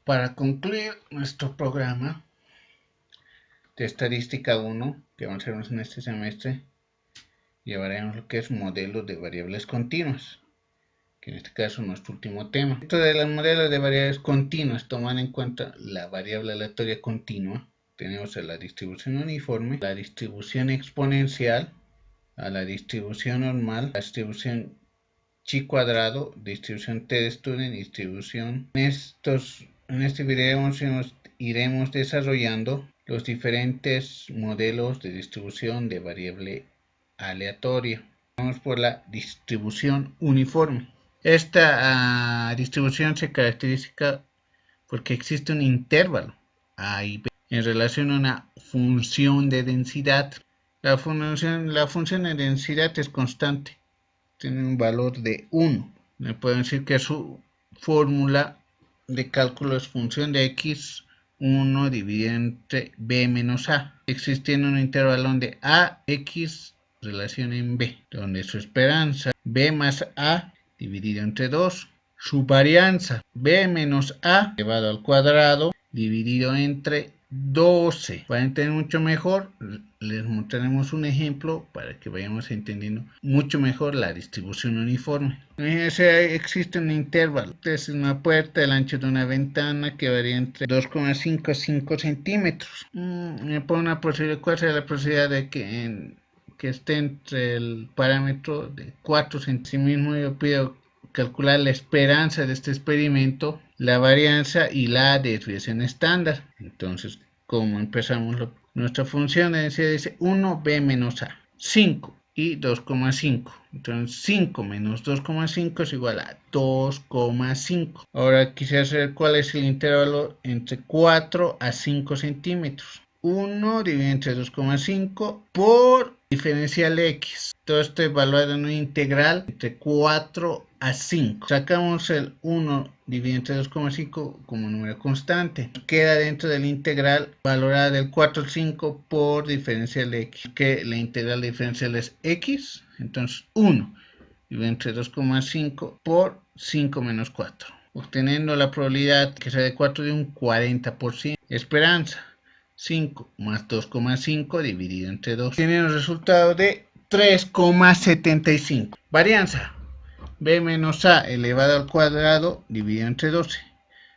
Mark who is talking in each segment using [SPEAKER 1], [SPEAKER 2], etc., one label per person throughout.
[SPEAKER 1] Para concluir nuestro programa de estadística 1 que avanzaremos en este semestre, llevaremos lo que es modelos de variables continuas, que en este caso es nuestro último tema. Dentro de los modelos de variables continuas, tomando en cuenta la variable aleatoria continua, tenemos a la distribución uniforme, la distribución exponencial, a la distribución normal, la distribución chi cuadrado, distribución t de Student y distribución. En este video iremos desarrollando los diferentes modelos de distribución de variable aleatoria. Vamos por la distribución uniforme. Esta distribución se caracteriza porque existe un intervalo a y b en relación a una función de densidad. La función de densidad es constante, tiene un valor de 1. Le pueden decir que su fórmula de cálculo es función de x 1 dividido entre b menos a, existiendo un intervalo de a, x, relación en b, donde su esperanza b más a dividido entre 2, su varianza b menos a elevado al cuadrado dividido entre 12. Para entender mucho mejor, les mostraremos un ejemplo para que vayamos entendiendo mucho mejor la distribución uniforme. Existe un intervalo, es una puerta, el ancho de una ventana que varía entre 2,5 a 5 centímetros. Me pone una posibilidad. ¿Cuál será la posibilidad de que esté entre el parámetro de 4 centímetros? Asimismo, yo pido calcular la esperanza de este experimento, la varianza y la desviación estándar. Entonces, como empezamos, nuestra función de densidad dice 1b menos a, 5 y 2,5. Entonces 5 menos 2,5 es igual a 2,5. Ahora quisiera saber cuál es el intervalo entre 4 a 5 centímetros. 1 dividido entre 2,5 por diferencial x. Todo esto evaluado en un integral entre 4 a 5. Sacamos el 1 dividido entre 2,5 como número constante. Queda dentro del integral valorada del 4 al 5 por diferencial de x. Que la integral diferencial es x. Entonces 1 dividido entre 2,5 por 5 menos 4. Obteniendo la probabilidad que sea de 4 de un 40%. Esperanza 5 más 2,5 dividido entre 2. Tiene un resultado de 3,75. Varianza b menos a elevado al cuadrado dividido entre 12.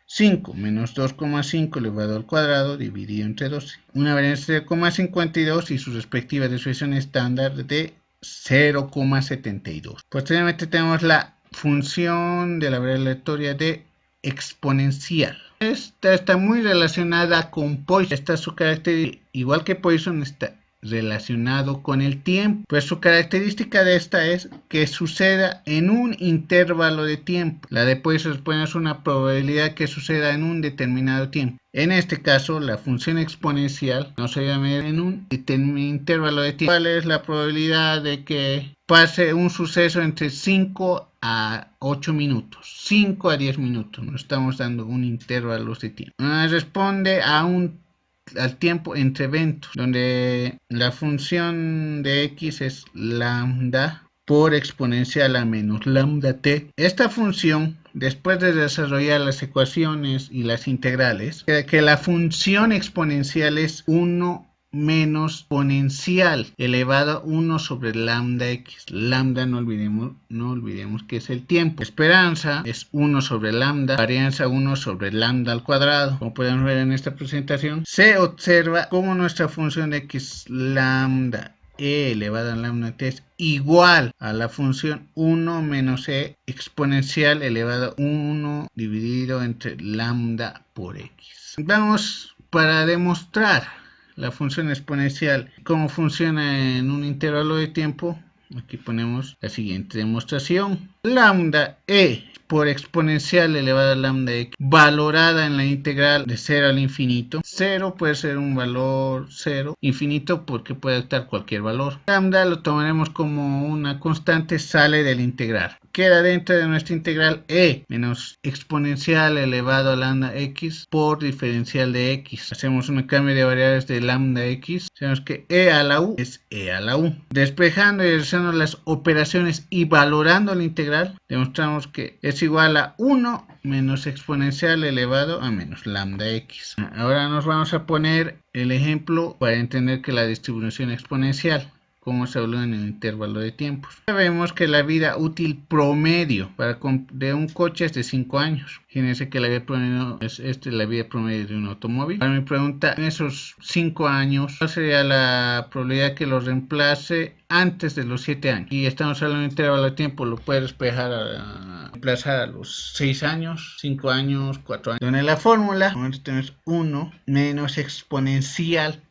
[SPEAKER 1] 5 menos 2,5 elevado al cuadrado dividido entre 12. Una varianza de 0,52 y su respectiva desviación estándar de 0,72. Posteriormente tenemos la función de la variable aleatoria de exponencial. Esta está muy relacionada con Poisson. Esta es su característica. Igual que Poisson está relacionado con el tiempo. Pues su característica de esta es que suceda en un intervalo de tiempo. La de Poisson es una probabilidad que suceda en un determinado tiempo. En este caso, la función exponencial no se llama en un intervalo de tiempo. ¿Cuál es la probabilidad de que pase un suceso entre 5 a 8 minutos? 5 a 10 minutos. Nos estamos dando un intervalo de tiempo. Responde al tiempo entre eventos, donde la función de x es lambda por exponencial a menos lambda t. Esta función, después de desarrollar las ecuaciones y las integrales, que la función exponencial es 1 menos exponencial elevado a 1 sobre lambda x. Lambda no olvidemos que es el tiempo. Esperanza es 1 sobre lambda. Varianza 1 sobre lambda al cuadrado. Como podemos ver en esta presentación, se observa cómo nuestra función de x lambda e elevado a lambda t es igual a la función 1 menos e exponencial elevado a 1 dividido entre lambda por x. Vamos para demostrar la función exponencial, cómo funciona en un intervalo de tiempo. Aquí ponemos la siguiente demostración. Lambda e por exponencial elevada a lambda x valorada en la integral de 0 al infinito. 0 puede ser un valor 0, infinito porque puede estar cualquier valor. Lambda lo tomaremos como una constante, sale del integral. queda dentro de nuestra integral e menos exponencial elevado a lambda x por diferencial de x. Hacemos un cambio de variables de lambda x. Sabemos que e a la u es e a la u. Despejando y realizando las operaciones y valorando la integral, demostramos que es igual a 1 menos exponencial elevado a menos lambda x. Ahora nos vamos a poner el ejemplo para entender que la distribución exponencial, cómo se evalúa en el intervalo de tiempos. Sabemos que la vida útil promedio de un coche es de 5 años. Fíjense que la vida promedio es la vida promedio de un automóvil. Ahora me pregunta, en esos 5 años, ¿cuál sería la probabilidad que lo reemplace antes de los 7 años? Y estamos hablando de un intervalo de tiempo, lo puede reemplazar a los 6 años, 5 años, 4 años. Donde la fórmula, tenemos 1 menos exponencial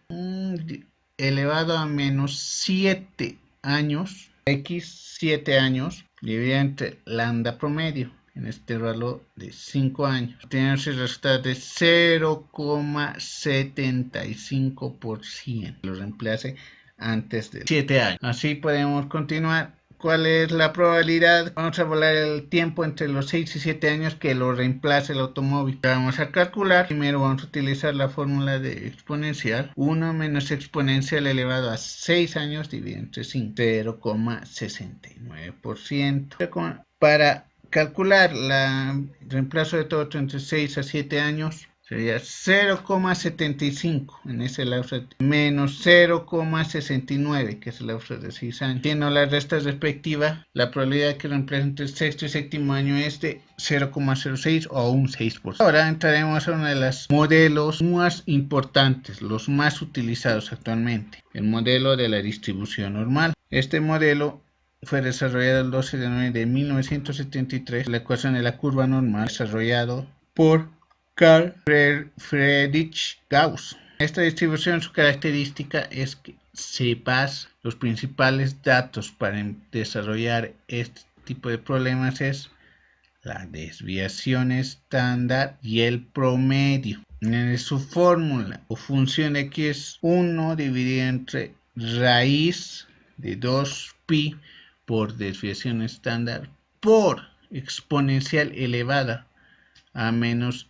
[SPEAKER 1] elevado a menos 7 años, x 7 años, dividido entre lambda promedio, en este intervalo de 5 años. Tenemos el resultado de 0,75%. Lo reemplace antes de 7 años. Así podemos continuar. ¿Cuál es la probabilidad? Vamos a volar el tiempo entre los 6 y 7 años que lo reemplace el automóvil. Vamos a calcular. Primero vamos a utilizar la fórmula de exponencial. 1 menos exponencial elevado a 6 años dividido entre 5. 0,69%. Para calcular el reemplazo de todo entre 6 a 7 años, sería 0,75 en ese lapso, menos 0,69, que es el lapso de 6 años. Haciendo las restas respectivas, la probabilidad que reemplace entre el sexto y séptimo año es de 0,06 o un 6%. Ahora entraremos a uno de los modelos más importantes, los más utilizados actualmente, el modelo de la distribución normal. Este modelo fue desarrollado el 12 de noviembre de 1973, la ecuación de la curva normal, desarrollado por Carl Friedrich Gauss. Esta distribución, su característica es que sepas los principales datos para desarrollar este tipo de problemas es la desviación estándar y el promedio. En su fórmula o función de x es 1 dividido entre raíz de 2pi por desviación estándar por exponencial elevada a menos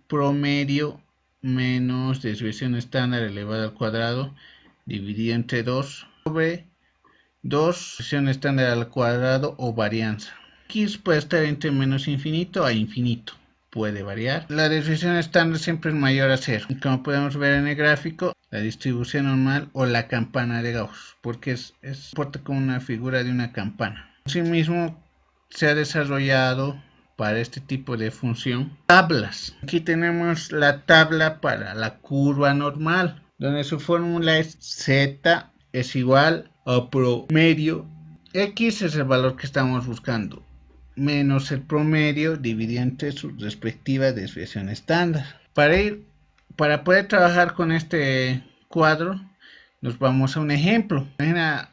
[SPEAKER 1] promedio menos desviación estándar elevada al cuadrado dividido entre 2 sobre 2 desviación estándar al cuadrado o varianza. X puede estar entre menos infinito a infinito, puede variar. La desviación estándar siempre es mayor a 0. Y como podemos ver en el gráfico, la distribución normal o la campana de Gauss, porque porta como una figura de una campana. Asimismo, se ha desarrollado para este tipo de función tablas. Aquí tenemos la tabla para la curva normal, donde su fórmula es z es igual a promedio. X es el valor que estamos buscando, menos el promedio dividido entre su respectiva desviación estándar. Para poder trabajar con este cuadro, nos vamos a un ejemplo.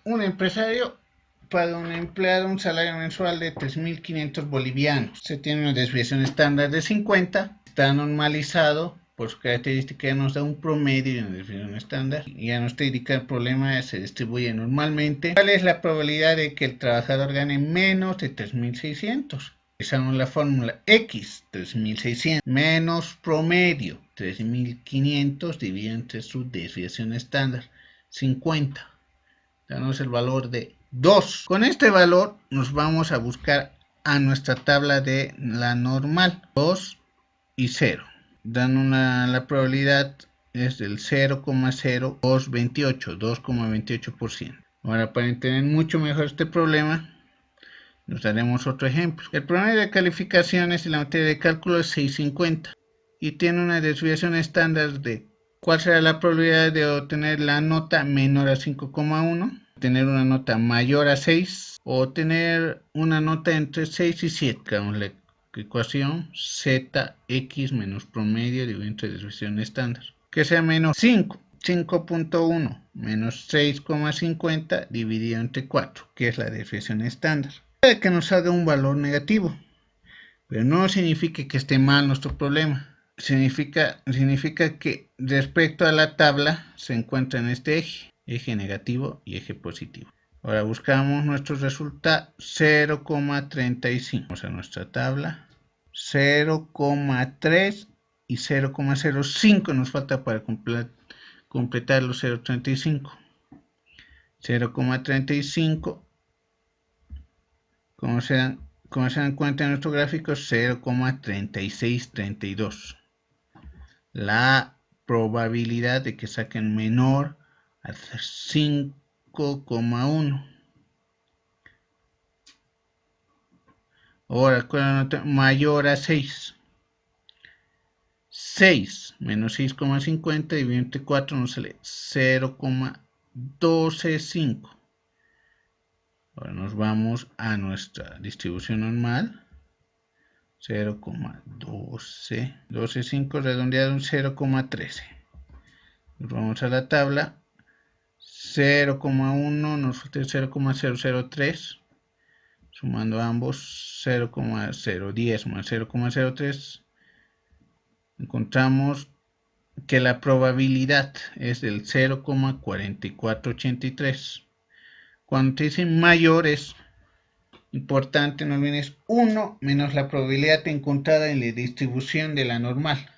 [SPEAKER 1] Un empresario paga a un empleado un salario mensual de 3.500 bolivianos. Se tiene una desviación estándar de 50, está normalizado. Por su característica ya nos da un promedio y una desviación estándar. Y ya nos indica el problema, se distribuye normalmente. ¿Cuál es la probabilidad de que el trabajador gane menos de 3.600? Utilizamos la fórmula x, 3.600, menos promedio, 3.500, dividido entre su desviación estándar, 50. Damos el valor de 2. Con este valor nos vamos a buscar a nuestra tabla de la normal, 2 y 0. Dan la probabilidad es del 0,0228, 2,28%. Ahora, para entender mucho mejor este problema, nos daremos otro ejemplo. El promedio de calificaciones y la materia de cálculo es 650 y tiene una desviación estándar de ¿cuál será la probabilidad de obtener la nota menor a 5,1? Tener una nota mayor a 6 o tener una nota entre 6 y 7. Creamos la ecuación zx menos promedio dividido entre desviación estándar, que sea menos 5. 5.1 menos 6,50 dividido entre 4, que es la desviación estándar. Puede que nos salga un valor negativo, pero no significa que esté mal nuestro problema. Significa que respecto a la tabla se encuentra en este eje negativo y eje positivo. Ahora buscamos nuestro resultado 0,35. Vamos a nuestra tabla. 0,3 y 0,05 nos falta para completar los 0,35. 0,35, como se dan cuenta en nuestro gráfico, 0,3632. La probabilidad de que saquen menor a 5,1. Ahora, ¿cuál es la nota? Mayor a 6. 6 menos 6,50 y 24 nos sale 0,125. Ahora nos vamos a nuestra distribución normal. 0,125 redondeado en 0,13. Nos vamos a la tabla. 0,1 nos falta 0,003. Sumando ambos, 0,010 más 0,03. Encontramos que la probabilidad es del 0,4483. Cuando te dicen mayores, importante, no olvides 1 menos la probabilidad encontrada en la distribución de la normal.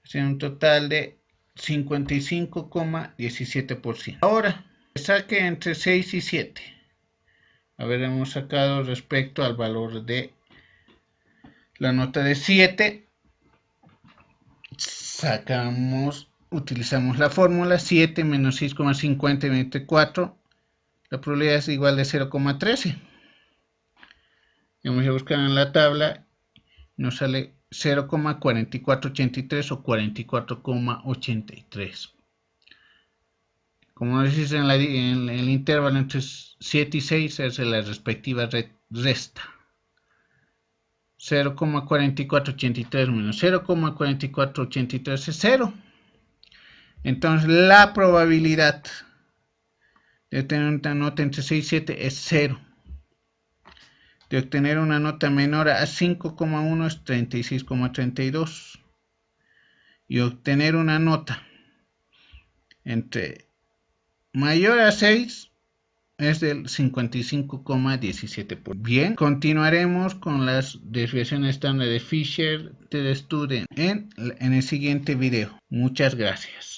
[SPEAKER 1] O sea, un total de 55,17%. Ahora, saque entre 6 y 7. A ver, hemos sacado respecto al valor de la nota de 7. Utilizamos la fórmula 7 menos 6,50 y 24. La probabilidad es igual de 0,13. Vamos a buscar en la tabla. Nos sale 0,4483 o 44,83. Como nos dice en el intervalo entre 7 y 6, es la respectiva resta. 0,4483 menos 0,4483 es 0. Entonces la probabilidad de obtener una nota entre 6 y 7 es 0. De obtener una nota menor a 5,1 es 36,32. Y obtener una nota entre mayor a 6 es del 55,17%. Bien, continuaremos con las desviaciones estándar de Fisher de Student en el siguiente video. Muchas gracias.